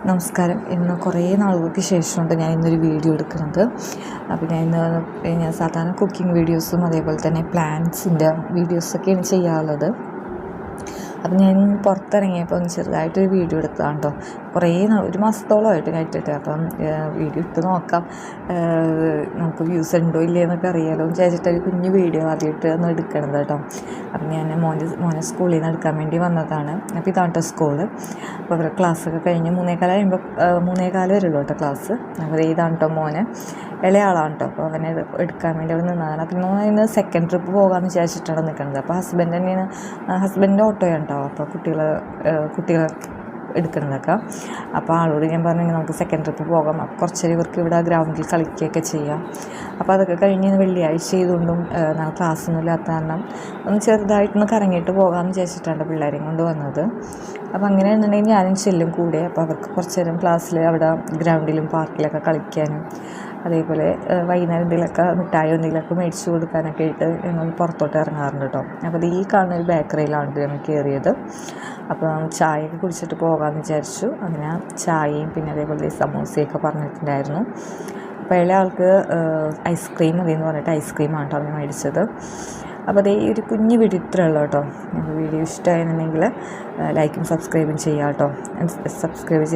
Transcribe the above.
നമസ്കാരം. ഇന്ന് കുറേ നാളുകൾക്ക് ശേഷമുണ്ട് ഞാൻ ഇന്നൊരു വീഡിയോ എടുക്കുന്നത്. അപ്പോൾ ഞാൻ സാധാരണ കുക്കിംഗ് വീഡിയോസും അതേപോലെ തന്നെ പ്ലാന്റ്സിൻ്റെ വീഡിയോസൊക്കെയാണ് ചെയ്യാറുള്ളത്. അപ്പം ഞാൻ പുറത്തിറങ്ങിയപ്പോൾ ഒന്ന് ചെറുതായിട്ടൊരു വീഡിയോ എടുത്തതാണ് കേട്ടോ. ഒരു മാസത്തോളമായിട്ട് കഴിഞ്ഞിട്ട്. അപ്പം വീഡിയോ ഇട്ട് നോക്കാം, നമുക്ക് വ്യൂസ് ഉണ്ടോ ഇല്ലേ എന്നൊക്കെ അറിയാമല്ലോ വിചാരിച്ചിട്ടൊരു കുഞ്ഞു വീഡിയോ ആദ്യമായിട്ട് ഒന്ന് എടുക്കണത് കേട്ടോ. അപ്പം ഞാൻ മോനെ സ്കൂളിൽ നിന്ന് എടുക്കാൻ വേണ്ടി വന്നതാണ്. അപ്പോൾ ഇതാണ് കേട്ടോ സ്കൂള്. അപ്പോൾ അവരുടെ ക്ലാസ്സൊക്കെ കഴിഞ്ഞ് 3:15 വരെയുള്ളൂ കേട്ടോ ക്ലാസ്. അപ്പോൾ ഇതാണ് കേട്ടോ മോനെ, ഇളയാളാണ് കേട്ടോ. അപ്പോൾ അവനെ എടുക്കാൻ വേണ്ടി അവിടെ നിന്നതാണ്. അപ്പം ഇന്ന് സെക്കൻഡ് ട്രിപ്പ് പോകാമെന്ന് വിചാരിച്ചിട്ടാണ് നിൽക്കുന്നത്. അപ്പോൾ ഹസ്ബൻഡിൻ്റെ ഓട്ടോയാണ് കേട്ടോ. അപ്പോൾ കുട്ടികളെ എടുക്കുന്നതൊക്കെ. അപ്പോൾ ആളോട് ഞാൻ പറഞ്ഞു നമുക്ക് സെക്കൻഡ് ട്രിപ്പ് പോകാം, അപ്പോൾ കുറച്ച് ഇവർക്ക് ഇവിടെ ഗ്രൗണ്ടിൽ കളിക്കുകയൊക്കെ ചെയ്യാം. അപ്പോൾ അതൊക്കെ കഴിഞ്ഞ് വെള്ളിയാഴ്ച ചെയ്തുകൊണ്ടും ക്ലാസ്സൊന്നും ഇല്ലാത്ത കാരണം ഒന്ന് ചെറുതായിട്ടൊന്ന് കറങ്ങിയിട്ട് പോകാമെന്ന് വിചാരിച്ചിട്ടാണ് പിള്ളേരെയും കൊണ്ട് വന്നത്. അപ്പോൾ അങ്ങനെ എന്നുണ്ടെങ്കിൽ ഞാനും ചെല്ലും കൂടെ. അപ്പോൾ അവർക്ക് കുറച്ച് നേരം ക്ലാസ്സിൽ അവിടെ ഗ്രൗണ്ടിലും പാർക്കിലൊക്കെ കളിക്കാനും അതേപോലെ വൈകുന്നേരം എന്തെങ്കിലുമൊക്കെ മിഠായി എന്തെങ്കിലുമൊക്കെ മേടിച്ചു കൊടുക്കാനൊക്കെ ആയിട്ട് ഞങ്ങൾ പുറത്തോട്ട് ഇറങ്ങാറുണ്ട് കേട്ടോ. അപ്പോൾ ഈ കാണുന്ന ഒരു ബേക്കറിയിലാണ് ഞങ്ങൾ കയറിയത്. അപ്പോൾ ചായയൊക്കെ കുടിച്ചിട്ട് പോകാമെന്ന് വിചാരിച്ചു. അങ്ങനെ ചായയും പിന്നെ അതേപോലെ സമൂസയൊക്കെ പറഞ്ഞിട്ടുണ്ടായിരുന്നു. അപ്പോൾ ഇളയ ആൾക്ക് ഐസ്ക്രീം മതിയെന്ന് പറഞ്ഞിട്ട് ഐസ്ക്രീമാണ് കേട്ടോ അവന് മേടിച്ചത്. അപ്പോൾ അതേ ഒരു കുഞ്ഞു വീഡിയോ ഇത്രയുള്ളൂ കേട്ടോ. വീഡിയോ ഇഷ്ടമായിരുന്നുണ്ടെങ്കിൽ ലൈക്കും സബ്സ്ക്രൈബും ചെയ്യാം കേട്ടോ. സബ്സ്ക്രൈബ്